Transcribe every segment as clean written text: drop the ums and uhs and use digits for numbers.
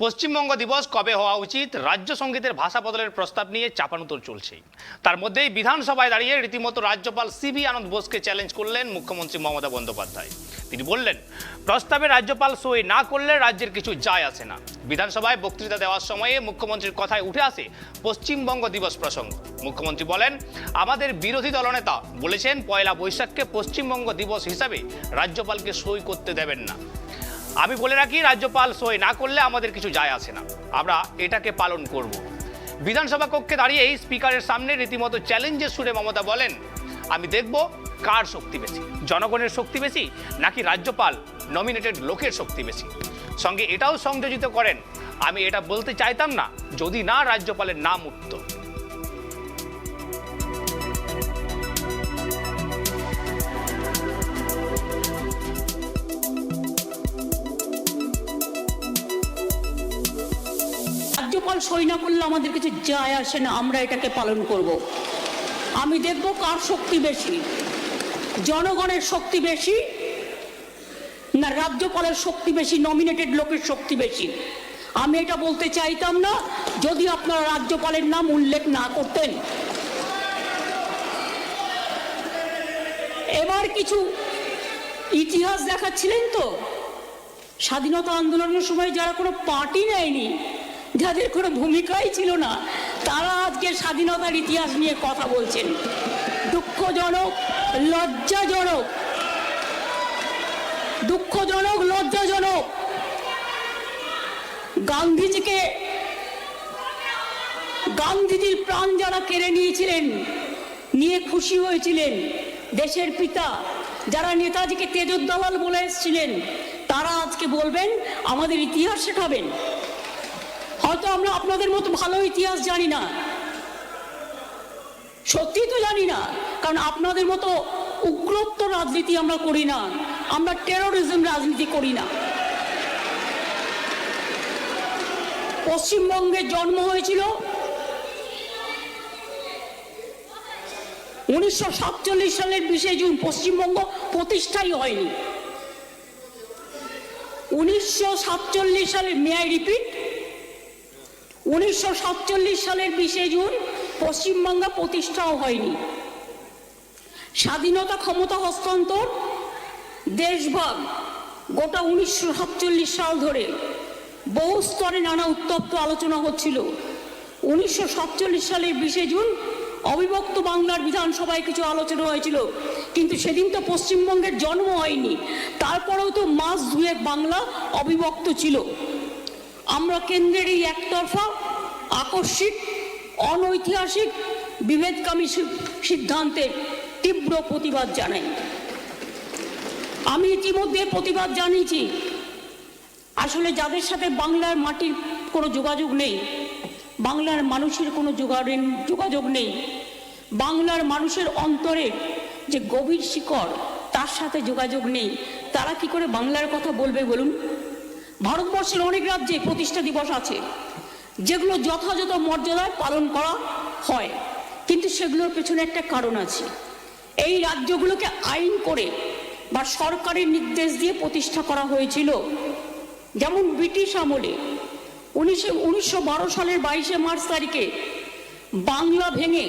পশ্চিমবঙ্গ দিবস কবে হওয়া উচিত, রাজ্য সঙ্গীতের ভাষা বদলের প্রস্তাব নিয়ে চাপানুতোর চলছে। তার মধ্যেই বিধানসভায় দাঁড়িয়ে রীতিমতো রাজ্যপাল সিভি আনন্দ বোসকে চ্যালেঞ্জ করলেন মুখ্যমন্ত্রী মমতা বন্দ্যোপাধ্যায়। তিনি বললেন, প্রস্তাবে রাজ্যপাল সই না করলে রাজ্যের কিছু যায় আসে না। বিধানসভায় বক্তৃতা দেওয়ার সময়ে মুখ্যমন্ত্রীর কথায় উঠে আসে পশ্চিমবঙ্গ দিবস প্রসঙ্গ। মুখ্যমন্ত্রী বলেন, আমাদের বিরোধী দলনেতা বলেছেন পয়লা বৈশাখকে পশ্চিমবঙ্গ দিবস হিসাবে রাজ্যপালকে সই করতে দেবেন না। আমি বলে রাখি, রাজ্যপাল সই না করলে আমাদের কিছু যায় আসে না, আমরা এটাকে পালন করব। বিধানসভা কক্ষে দাঁড়িয়েই স্পিকারের সামনে রীতিমতো চ্যালেঞ্জের সুরে মমতা বলেন, আমি দেখব কার শক্তি বেশি, জনগণের শক্তি বেশি নাকি রাজ্যপাল নমিনেটেড লোকের শক্তি বেশি। সঙ্গে এটাও সংযোজিত করেন, আমি এটা বলতে চাইতাম না যদি না রাজ্যপালের নাম উঠত। রাজ্যপাল সই না করলে আমাদের কিছু যায় আসে না, আমরা এটাকে পালন করব। আমি দেখব কার শক্তি বেশি, জনগণের শক্তি বেশি না রাজ্যপালের শক্তি বেশি, নমিনেটেড লোকের শক্তি বেশি। আমি এটা বলতে চাইতাম না যদি আপনারা রাজ্যপালের নাম উল্লেখ না করতেন। এবার কিছু ইতিহাস দেখাচ্ছিলেন তো, স্বাধীনতা আন্দোলনের সময় যারা কোনো পার্টি নেয়নি, যাদের কোনো ভূমিকাই ছিল না, তারা আজকে স্বাধীনতার ইতিহাস নিয়ে কথা বলছেন। দুঃখজনক, লজ্জাজনক, দুঃখজনক, লজ্জাজনক। গান্ধীজির প্রাণ যারা কেড়ে নিয়েছিলেন, নিয়ে খুশি হয়েছিলেন, দেশের পিতা, যারা নেতাজিকে তেজোদ্দালাল বলে এসেছিলেন, তারা আজকে বলবেন আমাদের ইতিহাস শেখাবেন। হয়তো আমরা আপনাদের মতো ভালো ইতিহাস জানি না, সত্যি তো জানি না, কারণ আপনাদের মতো উগ্রত্ব রাজনীতি আমরা করি না, আমরা টেরোরিজম রাজনীতি করি না। পশ্চিমবঙ্গে জন্ম হয়েছিল 1947 সালের 20 জুন। পশ্চিমবঙ্গ প্রতিষ্ঠাই হয়নি 1947 সালের, মে আই রিপিট, 1947 সালের 20 জুন পশ্চিমবঙ্গ প্রতিষ্ঠাও হয়নি। স্বাধীনতা, ক্ষমতা হস্তান্তর, দেশভাগ, গোটা 1947 সাল ধরে বহু স্তরে নানা উত্তপ্ত আলোচনা হচ্ছিল। 1947 সালের 20 জুন অবিভক্ত বাংলার বিধানসভায় কিছু আলোচনা হয়েছিল, কিন্তু সেদিন তো পশ্চিমবঙ্গের জন্ম হয়নি। তারপরেও তো মাস দুয়েক বাংলা অবিভক্ত ছিল। আমরা কেন্দ্রের এই একতরফা, আকস্মিক, অনৈতিহাসিক, বিভেদকামী সিদ্ধান্তের তীব্র প্রতিবাদ জানাই। আমি ইতিমধ্যে প্রতিবাদ জানিয়েছি। আসলে যাদের সাথে বাংলার মাটির কোনো যোগাযোগ নেই, বাংলার মানুষের কোনো যোগাযোগ নেই, বাংলার মানুষের অন্তরে যে গভীর শিকড়, তার সাথে যোগাযোগ নেই, তারা কি করে বাংলার কথা বলবে বলুন? ভারতবর্ষের অনেক রাজ্যে প্রতিষ্ঠা দিবস আছে, যেগুলো যথাযথ মর্যাদায় পালন করা হয়, কিন্তু সেগুলোর পেছনে একটা কারণ আছে। এই রাজ্যগুলোকে আইন করে বা সরকারের নির্দেশ দিয়ে প্রতিষ্ঠা করা হয়েছিল। যেমন ব্রিটিশ আমলে 1912 সালের 22 মার্চ তারিখে বাংলা ভেঙে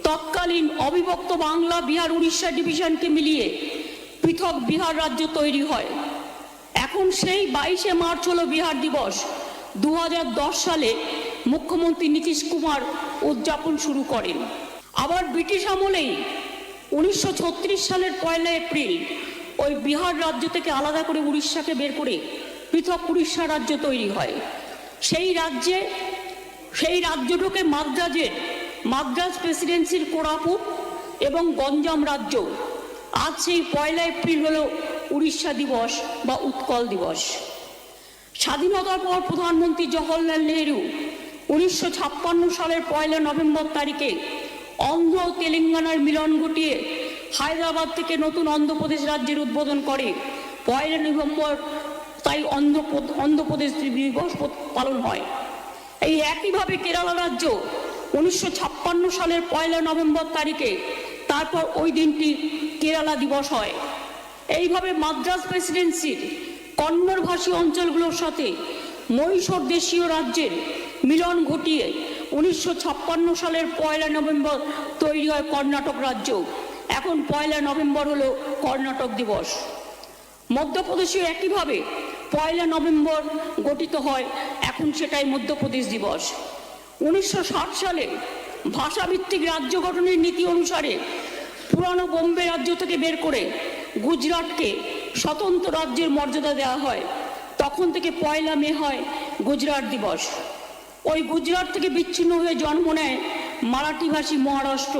তৎকালীন অবিভক্ত বাংলা, বিহার, উড়িষ্যা ডিভিশনকে মিলিয়ে পৃথক বিহার রাজ্য তৈরি হয়। এখন সেই 22 মার্চ হলো বিহার দিবস। 2010 সালে মুখ্যমন্ত্রী নীতিশ কুমার উদযাপন শুরু করেন। আবার ব্রিটিশ আমলেই 1936 সালের 1 এপ্রিল ওই বিহার রাজ্য থেকে আলাদা করে উড়িষ্যাকে বের করে পৃথক উড়িষ্যা রাজ্য তৈরি হয়। সেই রাজ্যটাকে মাদ্রাজ প্রেসিডেন্সির কোরাপুট এবং গঞ্জাম রাজ্য। আজ সেই 1 এপ্রিল হলো উড়িষ্যা দিবস বা উৎকল দিবস। স্বাধীনতার পর প্রধানমন্ত্রী জওহরলাল নেহরু 1956 সালের 1 নভেম্বর তারিখে অন্ধ্র ও তেলেঙ্গানার মিলন ঘটিয়ে হায়দ্রাবাদ থেকে নতুন অন্ধ্রপ্রদেশ রাজ্যের উদ্বোধন করে 1 নভেম্বর, তাই অন্ধ্রপ্রদেশ দিবস পালন হয়। এই একইভাবে কেরালা রাজ্য 1956 সালের 1 নভেম্বর তারিখে, তারপর ওই দিনটি কেরালা দিবস হয়। এইভাবে মাদ্রাজ প্রেসিডেন্সির কন্নড়ভাষী অঞ্চলগুলোর সাথে মহীশূর দেশীয় রাজ্যের মিলন ঘটিয়ে 1956 সালের 1 নভেম্বর তৈরি হয় কর্ণাটক রাজ্য। এখন 1 নভেম্বর হলো কর্ণাটক দিবস। মধ্যপ্রদেশেও একইভাবে 1 নভেম্বর গঠিত হয়, এখন সেটাই মধ্যপ্রদেশ দিবস। 1960 সালে ভাষাভিত্তিক রাজ্য গঠনের নীতি অনুসারে পুরানো বোম্বে রাজ্য থেকে বের করে গুজরাটকে স্বতন্ত্র রাজ্যের মর্যাদা দেওয়া হয়। তখন থেকে 1 মে হয় গুজরাট দিবস। ওই গুজরাট থেকে বিচ্ছিন্ন হয়ে জন্ম নেয় মারাঠিভাষী মহারাষ্ট্র,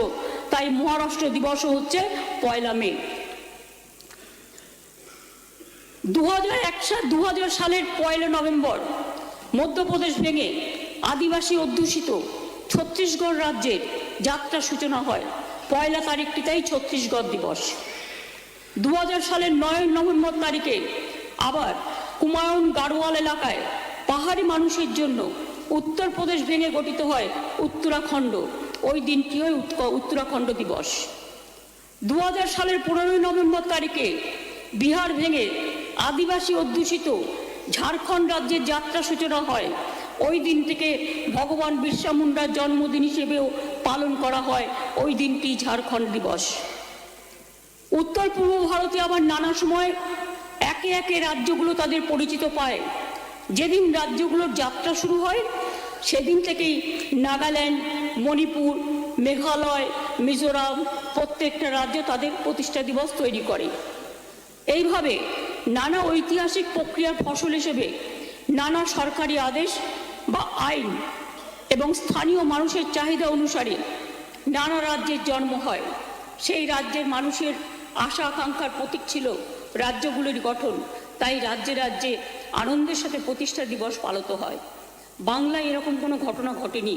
তাই মহারাষ্ট্র দিবসও হচ্ছে 1 মে। 2000 সালের 1 নভেম্বর মধ্যপ্রদেশ ভেঙে আদিবাসী অধ্যুষিত ছত্তিশগড় রাজ্যের যাত্রা সূচনা হয়। 1 তারিখটি তাই ছত্তিশগড় দিবস। 2000 সালের 9 নভেম্বর তারিখে আবার কুমায়ুন গাড়োয়াল এলাকায় পাহাড়ি মানুষের জন্য উত্তরপ্রদেশ ভেঙে গঠিত হয় উত্তরাখণ্ড। ওই দিনটি হয় উত্তরাখণ্ড দিবস। 2000 সালের 15 নভেম্বর তারিখে বিহার ভেঙে আদিবাসী অধ্যুষিত ঝাড়খণ্ড রাজ্যের যাত্রা সূচনা হয়। ওই দিন থেকে ভগবান বিরসা মুন্ডার জন্মদিন হিসেবেও পালন করা হয় ওই দিনটি ঝাড়খণ্ড দিবস। উত্তর পূর্ব ভারতে আবার নানা সময় একে একে রাজ্যগুলো তাদের পরিচিত পায়। যেদিন রাজ্যগুলোর যাত্রা শুরু হয় সেদিন থেকেই নাগাল্যান্ড, মণিপুর, মেঘালয়, মিজোরাম প্রত্যেকটা রাজ্য তাদের প্রতিষ্ঠা দিবস তৈরি করে। এইভাবে নানা ঐতিহাসিক প্রক্রিয়ার ফসল হিসেবে নানা সরকারি আদেশ বা আইন এবং স্থানীয় মানুষের চাহিদা অনুসারে নানা রাজ্যের জন্ম হয়। সেই রাজ্যের মানুষের আশা আকাঙ্ক্ষার প্রতীক ছিল রাজ্যগুলির গঠন, তাই রাজ্যে রাজ্যে আনন্দের সাথে প্রতিষ্ঠা দিবস পালিত হয়। বাংলায় এরকম কোনো ঘটনা ঘটেনি।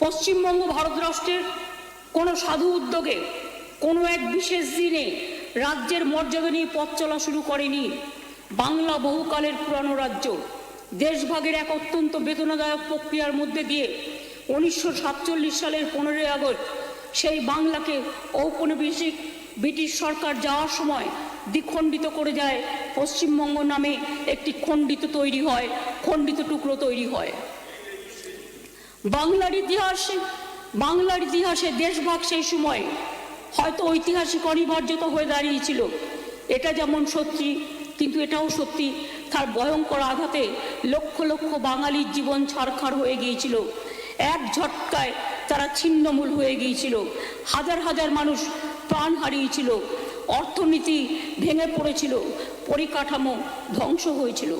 পশ্চিমবঙ্গ ভারত রাষ্ট্রের কোনো সাধু উদ্যোগে কোনো এক বিশেষ দিনে রাজ্যের মর্যাদা নিয়ে পথ চলা শুরু করেনি। বাংলা বহুকালের পুরানো রাজ্য। দেশভাগের এক অত্যন্ত বেদনাদায়ক প্রক্রিয়ার মধ্যে দিয়ে 1947 সালের 15 আগস্ট সেই বাংলাকে ঔপনিবেশিক ব্রিটিশ সরকার যাওয়ার সময় দ্বিখণ্ডিত করে যায়। পশ্চিমবঙ্গ নামে একটি খণ্ডিত টুকরো তৈরি হয়। বাংলার ইতিহাসে দেশভাগ সেই সময় হয়তো ঐতিহাসিক অনিবার্যতা হয়ে দাঁড়িয়েছিল। এটা যেমন সত্যি, কিন্তু এটাও সত্যি তার ভয়ঙ্কর আঘাতে লক্ষ লক্ষ বাঙালির জীবন ছারখার হয়ে গিয়েছিল। এক ঝটকায় তারা ছিন্নমূল হয়ে গিয়েছিল। হাজার হাজার মানুষ প্রাণ হারিয়েছিল, অর্থনীতি ভেঙে পড়েছিল, পরিকাঠামো ধ্বংস হয়েছিল।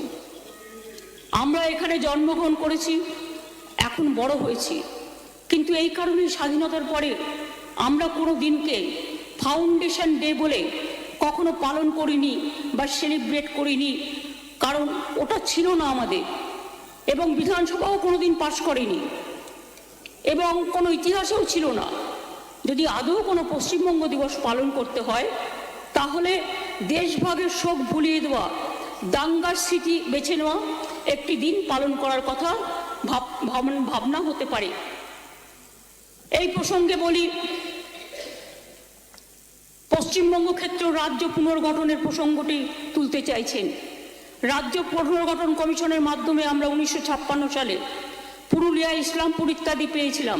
আমরা এখানে জন্মগ্রহণ করেছি, এখন বড় হয়েছি, কিন্তু এই কারণে স্বাধীনতার পরে আমরা কোনো দিনকে ফাউন্ডেশন ডে বলে কখনো পালন করিনি বা সেলিব্রেট করিনি, কারণ ওটা ছিল না আমাদের, এবং বিধানসভাও কোনোদিন পাশ করেনি, এবং কোনো ইতিহাসেও ছিল না। যদি আদৌ কোনো পশ্চিমবঙ্গ দিবস পালন করতে হয় তাহলে দেশভাগের শোক ভুলিয়ে দেওয়া, দাঙ্গার স্মৃতি বেছে নেওয়া একটি দিন পালন করার কথা ভাবনা হতে পারে। এই প্রসঙ্গে বলি, পশ্চিমবঙ্গ ক্ষেত্র রাজ্য পুনর্গঠনের প্রসঙ্গটি তুলতে চাইছেন। রাজ্য পুনর্গঠন কমিশনের মাধ্যমে আমরা 1956 সালে পুরুলিয়া, ইসলামপুর ইত্যাদি পেয়েছিলাম।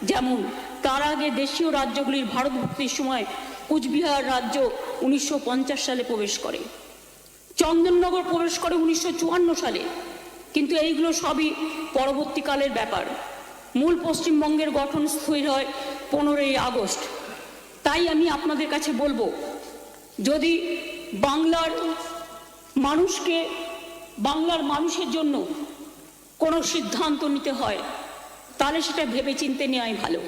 যেমন তার আগে দেশীয় রাজ্যগুলির ভারতভুক্তির সময় কুচবিহার রাজ্য 1950 সালে প্রবেশ করে, চন্দননগর প্রবেশ করে 1954 সালে, কিন্তু এইগুলো সবই পরবর্তীকালের ব্যাপার। মূল পশ্চিমবঙ্গের গঠন স্থির হয় 15 আগস্ট। তাই আমি আপনাদের কাছে বলবো, যদি বাংলার মানুষের জন্য কোনো সিদ্ধান্ত নিতে হয় তাহলে সেটা ভেবেচিন্তে নেওয়াই ভালো।